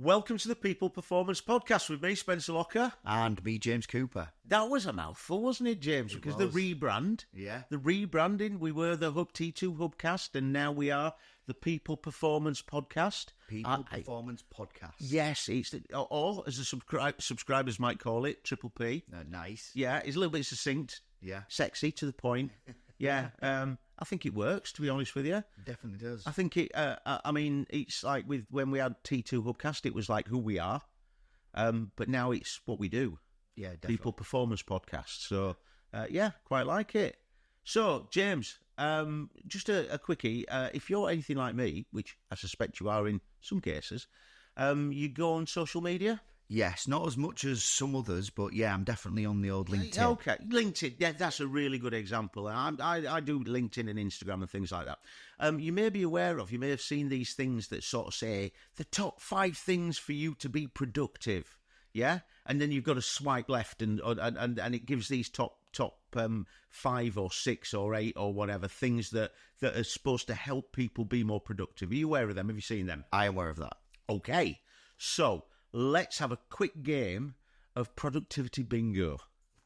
Welcome to the People Performance Podcast with me, Spencer Locker. And me, James Cooper. That was a mouthful, wasn't it, James? Because the rebrand. Yeah. The rebranding. We were the Hub T2 Hubcast, and now we are the People Performance Podcast. Performance Podcast. Yes, it's or as the subscribers might call it, Triple P. Nice. Yeah, it's a little bit succinct. Yeah. Sexy, to the point. Yeah. I think it works, to be honest with you. Definitely does. I think it. I mean, it's like with when we had T2 Hubcast, it was like who we are, but now it's what we do. Yeah, definitely. People Performance Podcast. So, yeah, quite like it. So, James, just a quickie. If you're anything like me, which I suspect you are in some cases, you go on social media. Yes, not as much as some others, but yeah, I'm definitely on the old LinkedIn. Okay, LinkedIn, yeah, that's a really good example. I do LinkedIn and Instagram and things like that. You may be aware of, you may have seen these things that sort of say, the top 5 things for you to be productive, yeah? And then you've got to swipe left and it gives these top 5 or 6 or 8 or whatever, things that are supposed to help people be more productive. Are you aware of them? Have you seen them? I am aware of that. Okay, so let's have a quick game of productivity bingo.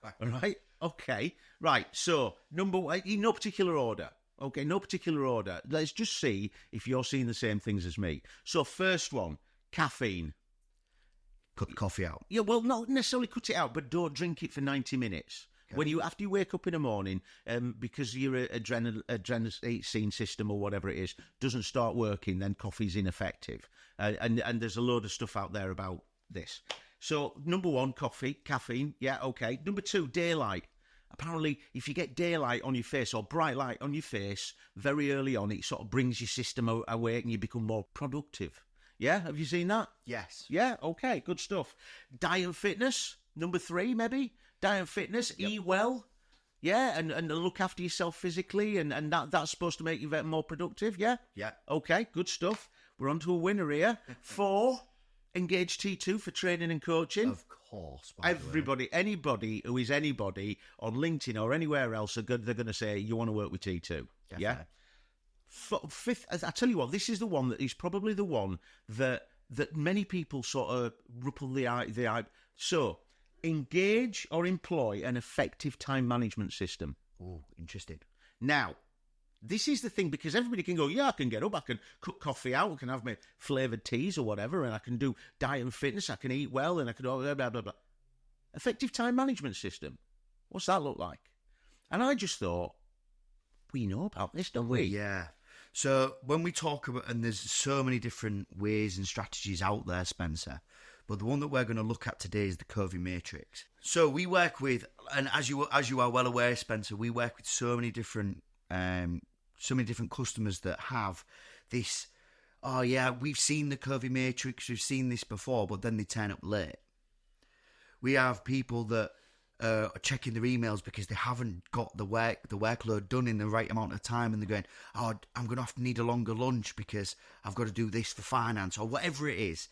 All right? Okay. Right. So, number 1, in no particular order. Okay, no particular order. Let's just see if you're seeing the same things as me. So, first one, caffeine. Cut coffee out. Yeah, well, not necessarily cut it out, but don't drink it for 90 minutes. Okay. After you wake up in the morning, because your adrenaline system or whatever it is doesn't start working, then coffee's ineffective. And there's a load of stuff out there about this. So, number 1, caffeine. Yeah, okay. Number 2, daylight. Apparently, if you get daylight on your face or bright light on your face very early on, it sort of brings your system awake and you become more productive. Yeah, have you seen that? Yes. Yeah, okay, good stuff. Diet and fitness. Number 3, maybe. Diet and fitness, yep. Eat well, yeah, and look after yourself physically, and that's supposed to make you more productive, yeah? Yeah. Okay, good stuff. We're on to a winner here. 4, engage T2 for training and coaching. Of course. Anybody who is anybody on LinkedIn or anywhere else, they're going to say, you want to work with T2, definitely. Yeah? 5th, I tell you what, this is the one that is probably the one that many people sort of ripple the eye. So, engage or employ an effective time management system. Oh, interesting. Now, this is the thing, because everybody can go, yeah, I can get up, I can cook coffee out, I can have my flavoured teas or whatever, and I can do diet and fitness, I can eat well, and I can do blah, blah, blah, blah. Effective time management system. What's that look like? And I just thought, we know about this, don't we? Yeah. So when we talk about, and there's so many different ways and strategies out there, Spencer, but the one that we're going to look at today is the Covey Matrix. So we work with, and as you are well aware, Spencer, we work with so many different customers that have this. Oh yeah, we've seen the Covey Matrix, we've seen this before, but then they turn up late. We have people that are checking their emails because they haven't got the workload done in the right amount of time, and they're going, oh, I'm going to have to need a longer lunch because I've got to do this for finance or whatever it is.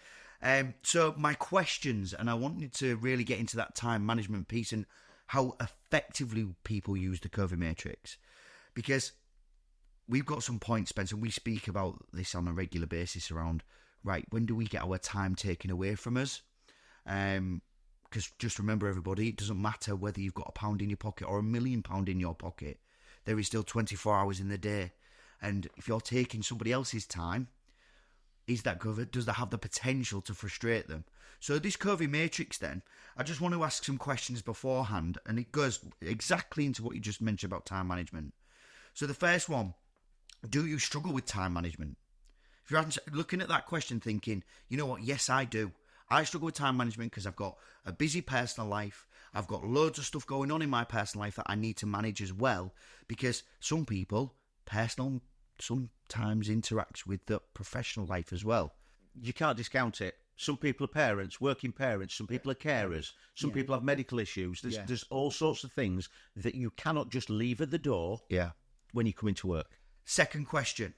So my questions, and I wanted to really get into that time management piece and how effectively people use the Covey Matrix, because we've got some points, Spencer, and we speak about this on a regular basis around, right, when do we get our time taken away from us? Because just remember, everybody, it doesn't matter whether you've got £1 in your pocket or £1 million in your pocket. There is still 24 hours in the day. And if you're taking somebody else's time, is that covered? Does that have the potential to frustrate them? So this Covey Matrix then, I just want to ask some questions beforehand, and it goes exactly into what you just mentioned about time management. So the first one, do you struggle with time management? If you're looking at that question thinking, you know what, yes, I do. I struggle with time management because I've got a busy personal life. I've got loads of stuff going on in my personal life that I need to manage as well, because some people, personal sometimes interacts with the professional life as well. You can't discount it. Some people are parents, working parents. Some people are carers. Some people have medical issues. There's all sorts of things that you cannot just leave at the door when you come into work. Second question.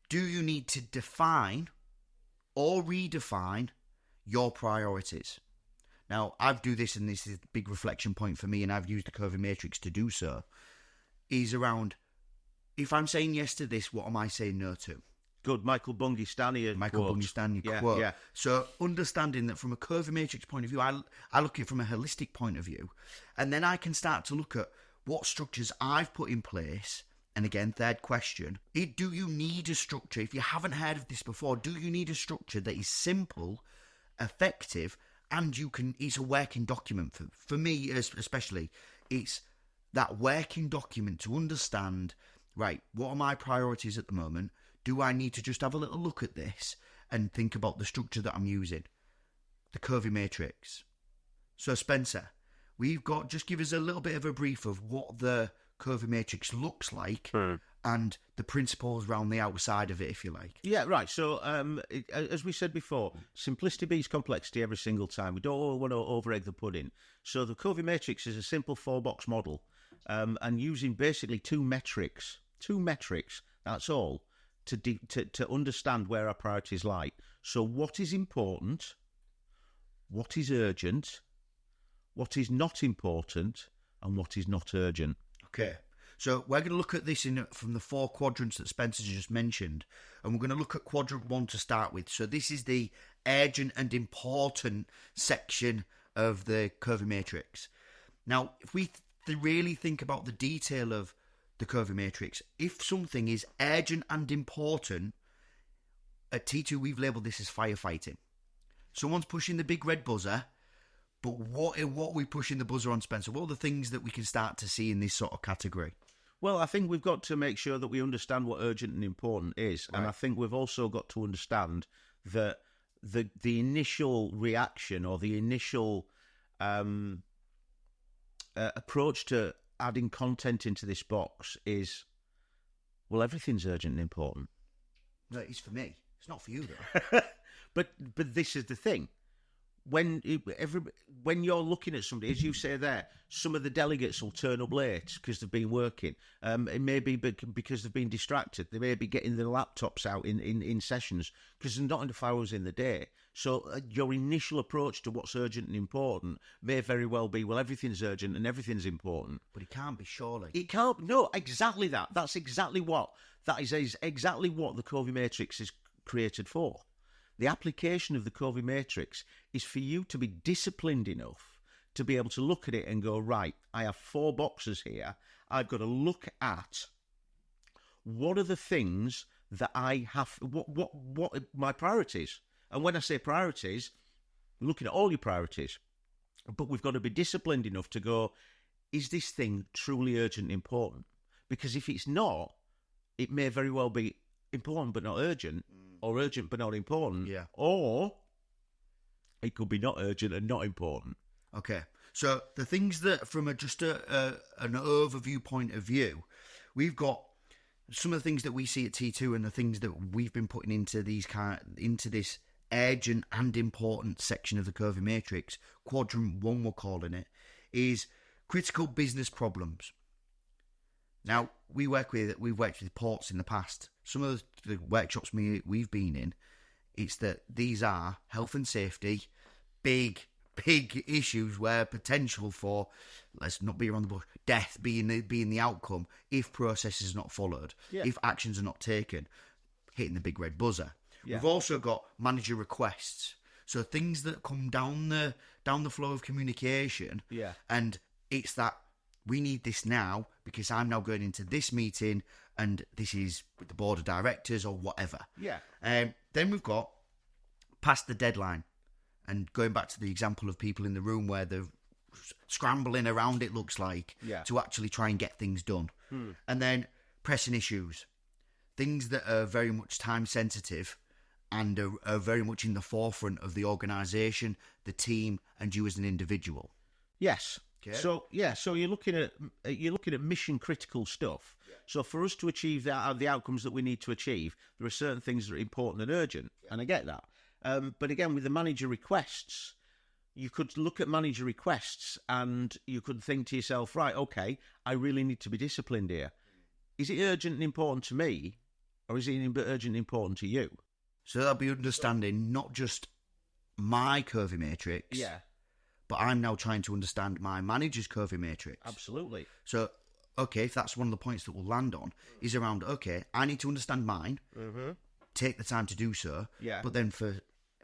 Do you need to define or redefine your priorities? Now, I do this, and this is a big reflection point for me, and I've used the Covey Matrix to do so, is around, if I'm saying yes to this, what am I saying no to? Good Michael Bungistani quote. Yeah. So understanding that from a Covey Matrix point of view, I look at it from a holistic point of view, and then I can start to look at what structures I've put in place. And again, third question, do you need a structure? If you haven't heard of this before, do you need a structure that is simple, effective, and it's a working document? For me, especially, it's that working document to understand, right, what are my priorities at the moment? Do I need to just have a little look at this and think about the structure that I'm using? The Covey Matrix. So, Spencer, just give us a little bit of a brief of what the Covey Matrix looks like and the principles around the outside of it, if you like. Yeah, right. So, as we said before, simplicity beats complexity every single time. We don't want to over-egg the pudding. So the Covey Matrix is a simple 4-box model, and using basically two metrics, that's all, to understand where our priorities lie. So what is important, what is urgent, what is not important, and what is not urgent. Okay, so we're going to look at this from the 4 quadrants that Spencer just mentioned, and we're going to look at quadrant 1 to start with. So this is the urgent and important section of the Covey Matrix. Now, if we really think about the detail of the Covey Matrix, if something is urgent and important, at T2 we've labelled this as firefighting. Someone's pushing the big red buzzer, but what are we pushing the buzzer on, Spencer? What are the things that we can start to see in this sort of category? Well, I think we've got to make sure that we understand what urgent and important is. Right. And I think we've also got to understand that the initial reaction or the initial approach to adding content into this box is, well, everything's urgent and important. No, it's for me. It's not for you, though. But this is the thing. When you're looking at somebody, as you say there, some of the delegates will turn up late because they've been working. It may be because they've been distracted. They may be getting their laptops out in sessions because there's not enough hours in the day. So your initial approach to what's urgent and important may very well be, well, everything's urgent and everything's important. But it can't be, surely. It can't. No, exactly that. That is exactly what the Covey Matrix is created for. The application of the Covey Matrix is for you to be disciplined enough to be able to look at it and go, right, I have 4 boxes here. I've got to look at what are the things that I have, what are my priorities? And when I say priorities, looking at all your priorities. But we've got to be disciplined enough to go, is this thing truly urgent and important? Because if it's not, it may very well be important but not urgent, or urgent but not important, or it could be not urgent and not important. Okay, so the things that, from an overview point of view, we've got some of the things that we see at T2 and the things that we've been putting into this urgent and important section of the Covey Matrix. Quadrant 1, we're calling it, is critical business problems. Now, we've worked with ports in the past. Some of the workshops we've been in, it's that these are health and safety, big issues where potential for, let's not be around the bush, death being the outcome if process is not followed, if actions are not taken, hitting the big red buzzer. Yeah. We've also got manager requests, so things that come down the flow of communication, and it's that we need this now because I'm now going into this meeting and this is with the board of directors or whatever. Yeah. Then we've got past the deadline, and going back to the example of people in the room where they're scrambling around, it looks like, to actually try and get things done. And then pressing issues, things that are very much time sensitive and are very much in the forefront of the organisation, the team, and you as an individual. Yes. Okay. So you're looking at mission critical stuff. Yeah. So for us to achieve the outcomes that we need to achieve, there are certain things that are important and urgent, and I get that. But again, with the manager requests, you could look at manager requests and you could think to yourself, right, okay, I really need to be disciplined here. Is it urgent and important to me, or is it urgent and important to you? So that'll be understanding not just my Covey Matrix. Yeah. But I'm now trying to understand my manager's Covey Matrix. Absolutely. So, okay, if that's one of the points that we'll land on, is around, okay, I need to understand mine. Mm-hmm. take the time to do so. Yeah. But then for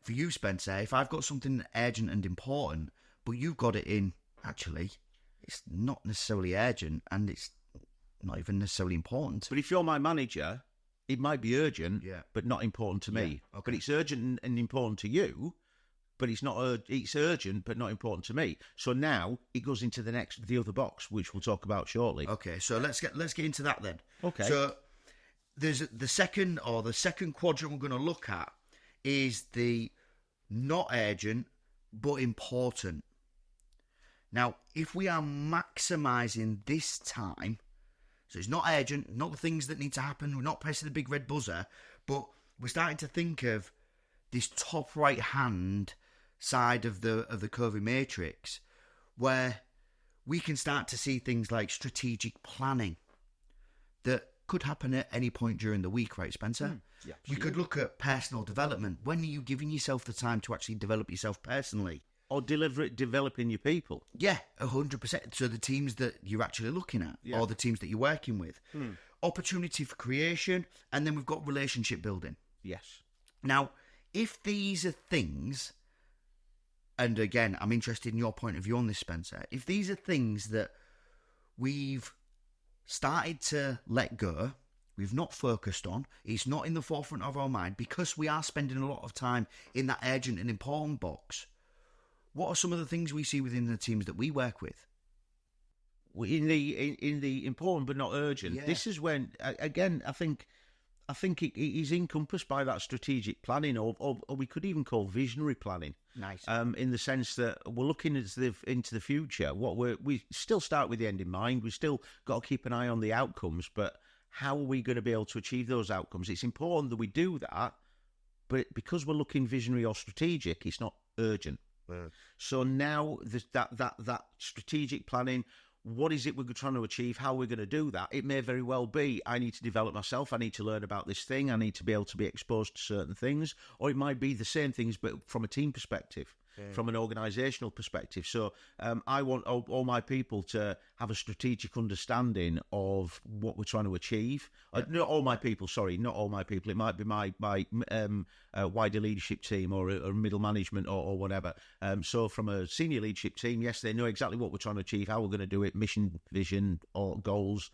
you, Spencer, if I've got something urgent and important, but you've got it in, actually, it's not necessarily urgent and it's not even necessarily important. But if you're my manager, it might be urgent, Yeah. but not important to me. Yeah, okay. But it's urgent and important to you, but it's not. It's urgent, but not important to me. So now it goes into the other box, which we'll talk about shortly. Okay, so let's get into that then. Okay. So there's the second quadrant we're going to look at is the not urgent but important. Now, if we are maximising this time, so it's not urgent, not the things that need to happen, we're not pressing the big red buzzer, but we're starting to think of this top right hand side of the Covey Matrix, where we can start to see things like strategic planning that could happen at any point during the week, right, Spencer? Yeah, you could look at personal development. When are you giving yourself the time to actually develop yourself personally? Or developing your people. Yeah, 100%. So the teams that you're actually looking at, Yeah. or the teams that you're working with. Opportunity for creation, and then we've got relationship building. Yes. Now, if these are things, and again, I'm interested in your point of view on this, Spencer, if these are things that we've started to let go, we've not focused on, it's not in the forefront of our mind, because we are spending a lot of time in that urgent and important box, what are some of the things we see within the teams that we work with? In the important but not urgent. Yeah. This is when, again, I think it is encompassed by that strategic planning, or we could even call visionary planning. Nice. In the sense that we're looking into the future. We still start with the end in mind. We still got to keep an eye on the outcomes, but how are we going to be able to achieve those outcomes? It's important that we do that, but because we're looking visionary or strategic, it's not urgent. So now that strategic planning, what is it we're trying to achieve? How we're going to do that? It may very well be, I need to develop myself. I need to learn about this thing. I need to be able to be exposed to certain things. Or it might be the same things, but from a team perspective, from an organisational perspective. So I want all my people to have a strategic understanding of what we're trying to achieve. Not all my people. It might be my wider leadership team or middle management or whatever. So from a senior leadership team, yes, they know exactly what we're trying to achieve, how we're going to do it, mission, vision, or goals,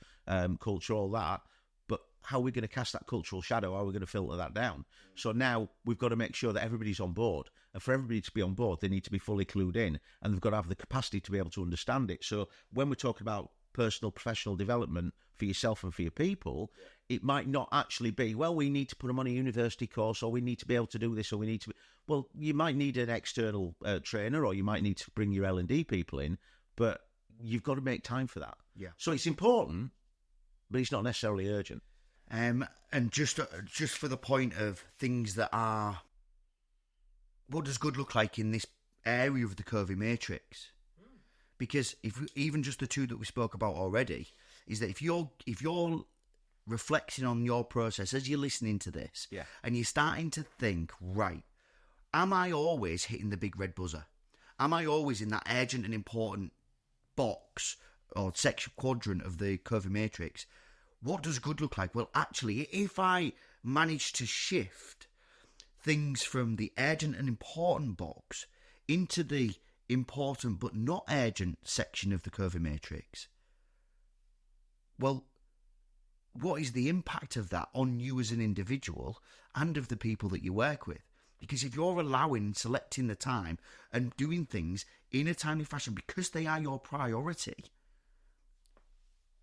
culture, all that. But how are we going to cast that cultural shadow? How are we going to filter that down? So now we've got to make sure that everybody's on board. And for everybody to be on board, they need to be fully clued in. And they've got to have the capacity to be able to understand it. So when we're talking about personal, professional development for yourself and for your people, it might not actually be, well, we need to put them on a university course, or we need to be able to do this, or we need to... Well, you might need an external trainer, or you might need to bring your L&D people in, but you've got to make time for that. Yeah. So it's important, but it's not necessarily urgent. And just for the point of things that are, what does good look like in this area of the Covey Matrix? Because even just the two that we spoke about already, is that if you're reflecting on your process as you're listening to this, and you're starting to think, right, am I always hitting the big red buzzer? Am I always in that urgent and important box or section quadrant of the Covey Matrix? What does good look like? Well, actually, if I manage to shift things from the urgent and important box into the important but not urgent section of the Covey Matrix, well, what is the impact of that on you as an individual and of the people that you work with? Because if you're allowing, selecting the time and doing things in a timely fashion because they are your priority,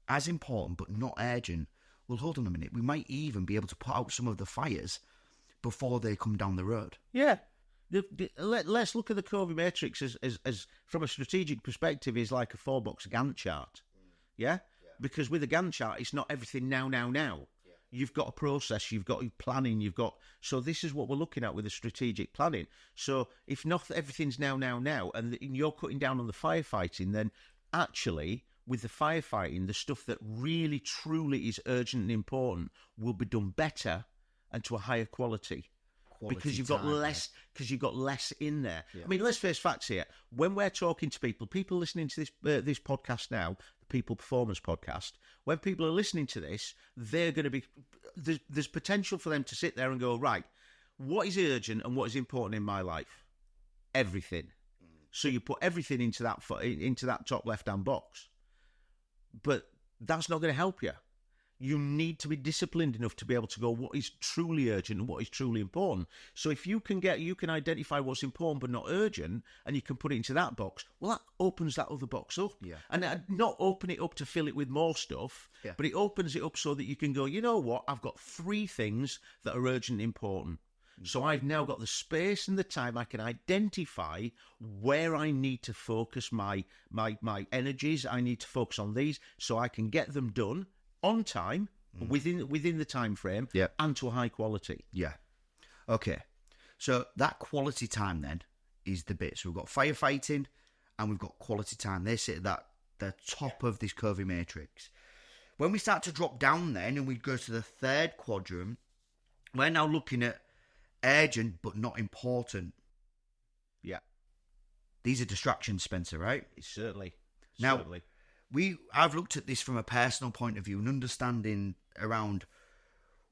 as important but not urgent, well, hold on a minute, we might even be able to put out some of the fires before they come down the road. Yeah. Let's look at the Covey Matrix as from a strategic perspective, is like a 4-box Gantt chart. Yeah? Because with a Gantt chart, it's not everything now. You've got a process, you've got planning, so this is what we're looking at with the strategic planning. So if not everything's now, and you're cutting down on the firefighting, then actually with the firefighting, the stuff that really truly is urgent and important will be done better and to a higher quality. because you've got less in there. Yeah. I mean, let's face facts here. When we're talking to people listening to this podcast now, the People Performance Podcast, when people are listening to this, they're going to be there's potential for them to sit there and go, right, what is urgent and what is important in my life? Everything. So you put everything into that top left-hand box, but that's not going to help you. You need to be disciplined enough to be able to go, what is truly urgent and what is truly important. So if you can identify what's important but not urgent, and you can put it into that box, well, that opens that other box up. Yeah. And not open it up to fill it with more stuff, but it opens it up so that you can go, you know what, I've got 3 things that are urgent and important. So I've now got the space and the time. I can identify where I need to focus my energies. I need to focus on these so I can get them done on time, within the time frame, and to a high quality. Yeah. Okay. So that quality time then is the bit. So we've got firefighting and we've got quality time. They sit at the top of this Covey Matrix. When we start to drop down then and we go to the third quadrant, we're now looking at urgent but not important. Yeah. These are distractions, Spencer, right? Certainly. I've looked at this from a personal point of view and understanding around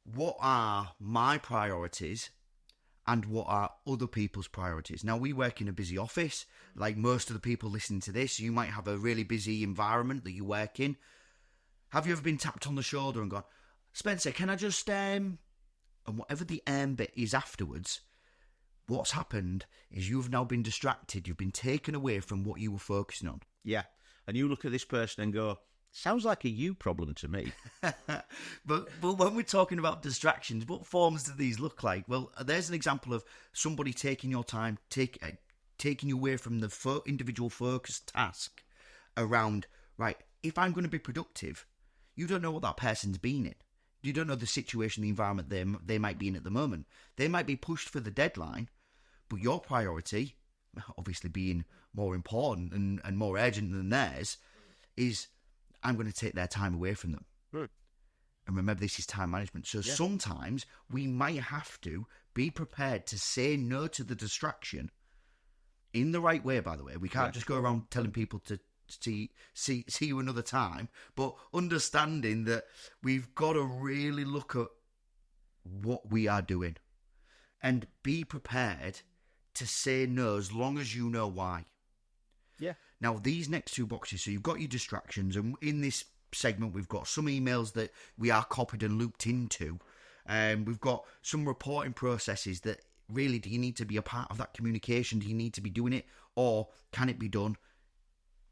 what are my priorities and what are other people's priorities. Now, we work in a busy office. Like most of the people listening to this, you might have a really busy environment that you work in. Have you ever been tapped on the shoulder and gone, Spencer, can I just... And whatever the bit is afterwards, what's happened is you've now been distracted. You've been taken away from what you were focusing on. Yeah. And you look at this person and go, sounds like a you problem to me. but when we're talking about distractions, what forms do these look like? Well, there's an example of somebody taking your time, taking you away from the individual focused task around, right, if I'm going to be productive, you don't know what that person's been in. You don't know the situation, the environment they might be in at the moment. They might be pushed for the deadline, but your priority, obviously being more important and more urgent than theirs, is I'm going to take their time away from them. And remember, this is time management. So sometimes we might have to be prepared to say no to the distraction in the right way, by the way. We can't just go around telling people to see you another time, but understanding that we've got to really look at what we are doing and be prepared to say no as long as you know why. Yeah. Now, these next 2 boxes, so you've got your distractions, and in this segment we've got some emails that we are copied and looped into, and we've got some reporting processes that really, do you need to be a part of that communication? Do you need to be doing it, or can it be done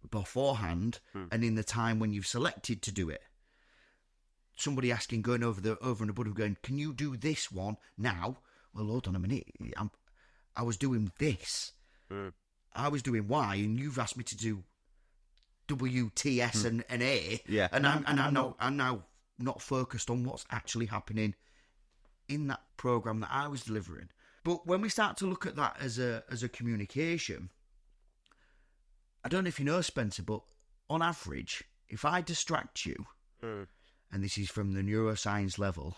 beforehand and in the time when you've selected to do it? Somebody asking, going over and above, going, can you do this one now? Well, hold on a minute, I was doing this, I was doing Y, and you've asked me to do W, T, S, and A, and I'm now not focused on what's actually happening in that program that I was delivering. But when we start to look at that as a communication, I don't know if you know, Spencer, but on average, if I distract you, and this is from the neuroscience level,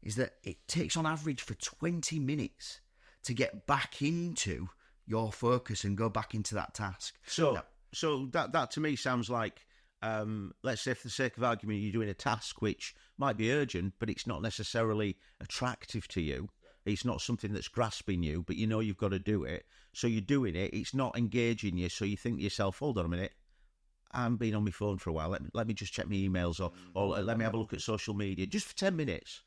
is that it takes on average for 20 minutes to get back into your focus and go back into that task. So that to me sounds like, let's say for the sake of argument, you're doing a task which might be urgent, but it's not necessarily attractive to you. It's not something that's grasping you, but you know you've got to do it. So you're doing it. It's not engaging you. So you think to yourself, hold on a minute, I'm being on my phone for a while. Let me just check my emails or let me have a look at social media just for 10 minutes.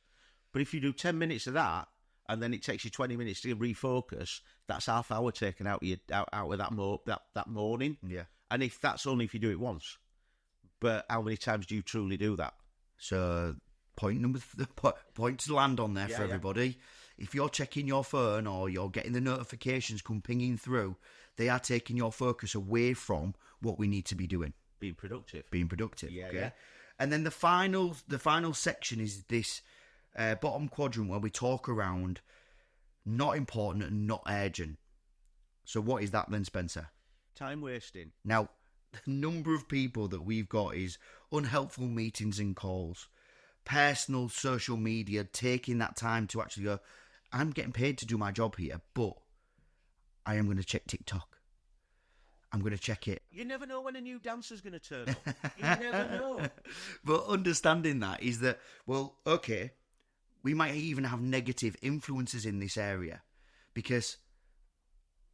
But if you do 10 minutes of that, and then it takes you 20 minutes to refocus, that's half hour taken out of that morning. Yeah. And that's only if you do it once. But how many times do you truly do that? So point to land on there for everybody. If you're checking your phone or you're getting the notifications come pinging through, they are taking your focus away from what we need to be doing. Being productive. Yeah, okay? Yeah. And then the final section is this bottom quadrant where we talk around not important and not urgent. So what is that then, Spencer? Time wasting. Now, the number of people that we've got is unhelpful meetings and calls, personal social media, taking that time to actually go, I'm getting paid to do my job here, but I am going to check TikTok. I'm going to check it. You never know when a new dancer's going to turn up. You never know. But understanding that is that, well, okay, we might even have negative influences in this area because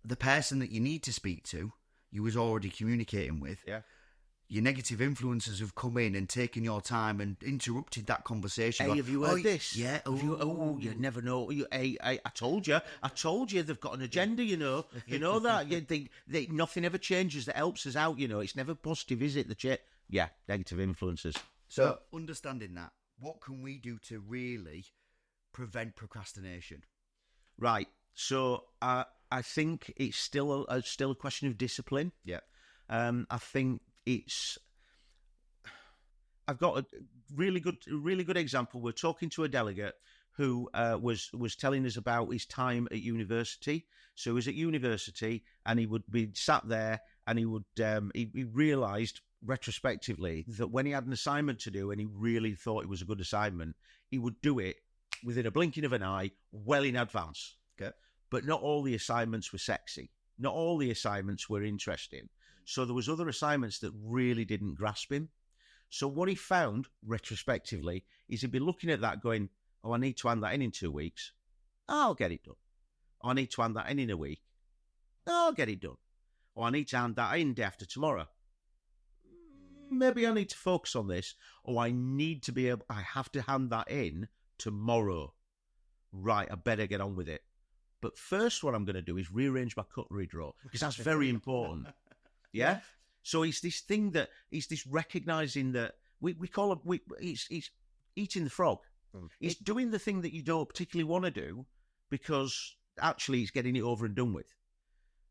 the person that you need to speak to, you was already communicating with. Yeah. Your negative influences have come in and taken your time and interrupted that conversation. Hey, have you heard this? Yeah. You never know. I told you. They've got an agenda, you know. You know that. Nothing ever changes that helps us out, you know. It's never positive, is it? Yeah, negative influences. So, understanding that, what can we do to really prevent procrastination? Right. So, I think it's still a question of discipline. Yeah. I think I've got a really good example. We're talking to a delegate who was telling us about his time at university. So he was at university and he would be sat there and he realised retrospectively that when he had an assignment to do and he really thought it was a good assignment, he would do it within a blinking of an eye well in advance. Okay. But not all the assignments were sexy. Not all the assignments were interesting. So there was other assignments that really didn't grasp him. So what he found, retrospectively, is he'd be looking at that going, oh, I need to hand that in 2 weeks. I'll get it done. Oh, I need to hand that in a week. I'll get it done. Oh, I need to hand that in day after tomorrow. Maybe I need to focus on this. Oh, I have to hand that in tomorrow. Right, I better get on with it. But first what I'm going to do is rearrange my cutlery drawer, because that's very important. Yeah? So it's this thing it's this recognising that we call it, it's eating the frog. It's doing the thing that you don't particularly want to do because actually it's getting it over and done with.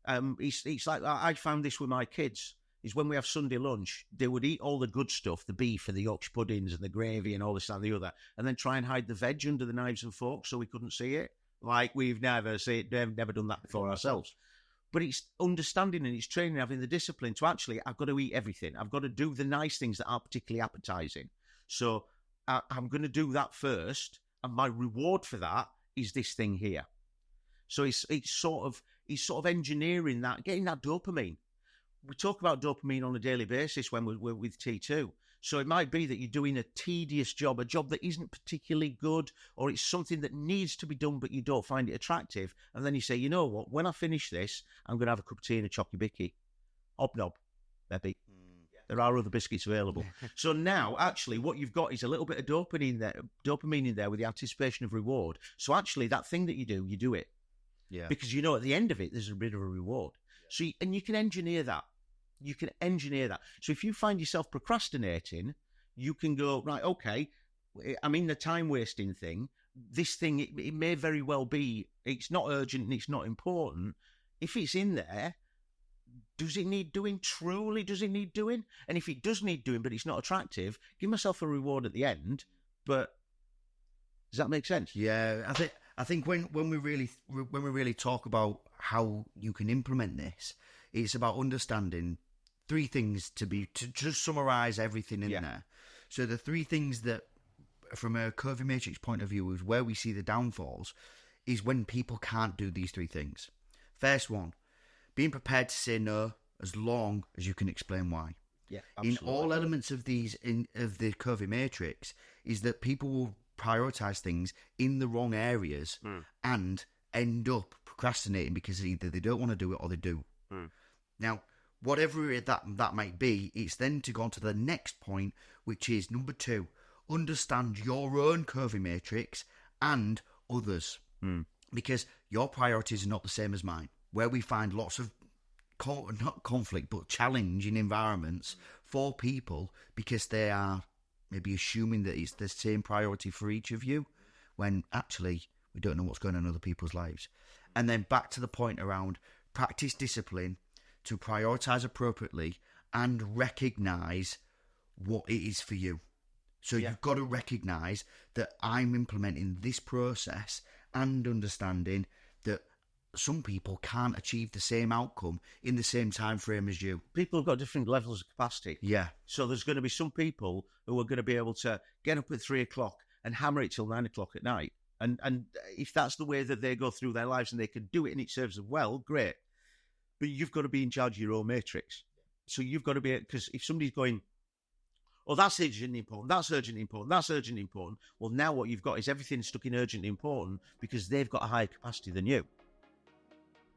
It's like, I found this with my kids, is when we have Sunday lunch, they would eat all the good stuff, the beef and the Yorkshire puddings and the gravy and all this and the other, and then try and hide the veg under the knives and forks so we couldn't see it. Like we've never done that before ourselves. But it's understanding and it's training, having the discipline to actually, I've got to eat everything. I've got to do the nice things that aren't particularly appetising. So I'm going to do that first, and my reward for that is this thing here. So it's sort of engineering that, getting that dopamine. We talk about dopamine on a daily basis when we're with T2. So it might be that you're doing a tedious job, a job that isn't particularly good, or it's something that needs to be done but you don't find it attractive. And then you say, you know what, when I finish this, I'm going to have a cup of tea and a chocky bicky. Hobnob, maybe. There are other biscuits available. So now, actually, what you've got is a little bit of dopamine in there with the anticipation of reward. So actually, that thing that you do it. Yeah. Because you know at the end of it, there's a bit of a reward. So and you can engineer that. So if you find yourself procrastinating, you can go, right, okay, I mean, the time wasting thing, this thing, it may very well be, it's not urgent and it's not important. If it's in there, does it need doing? Truly, does it need doing? And if it does need doing, but it's not attractive, give myself a reward at the end. But does that make sense? Yeah, I think when we really talk about how you can implement this, it's about understanding three things to just summarise everything in there. So the three things that, from a Covey Matrix point of view, is where we see the downfalls, is when people can't do these three things. First one, being prepared to say no as long as you can explain why. Yeah, absolutely. In all elements of of the Covey Matrix, is that people will prioritise things in the wrong areas and end up procrastinating because either they don't want to do it or they do. Now, whatever that might be, it's then to go on to the next point, which is number 2, understand your own Covey Matrix and others. Because your priorities are not the same as mine. Where we find lots of, not conflict, but challenging environments for people because they are maybe assuming that it's the same priority for each of you, when actually we don't know what's going on in other people's lives. And then back to the point around practice discipline to prioritise appropriately and recognise what it is for you. So you've got to recognise that I'm implementing this process and understanding that some people can't achieve the same outcome in the same time frame as you. People have got different levels of capacity. Yeah. So there's going to be some people who are going to be able to get up at 3 o'clock and hammer it till 9 o'clock at night And if that's the way that they go through their lives and they can do it and it serves them well, great. But you've got to be in charge of your own matrix. So you've got to be, because if somebody's going, oh, that's urgent important, that's urgent important, that's urgent important. Well, now what you've got is everything stuck in urgent important because they've got a higher capacity than you.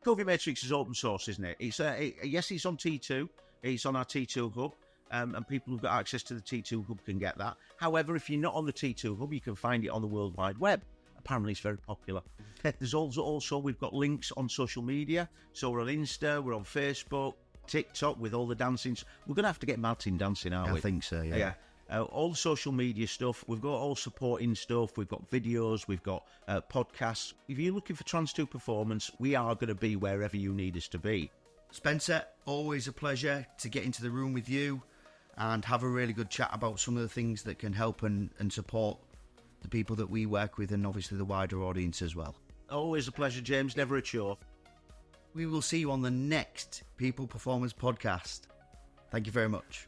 Covey Matrix is open source, isn't it? Yes, it's on T2. It's on our T2 Hub. And people who've got access to the T2 Hub can get that. However, if you're not on the T2 Hub, you can find it on the World Wide Web. Apparently, it's very popular. There's also we've got links on social media. So we're on Insta, we're on Facebook, TikTok with all the dancing. We're going to have to get Martin dancing, aren't we? I think so, yeah. All the social media stuff. We've got all supporting stuff. We've got videos. We've got podcasts. If you're looking for Trans2 Performance, we are going to be wherever you need us to be. Spencer, always a pleasure to get into the room with you and have a really good chat about some of the things that can help and support the people that we work with and obviously the wider audience as well. Always a pleasure, James. Never a chore. We will see you on the next People Performance podcast. Thank you very much.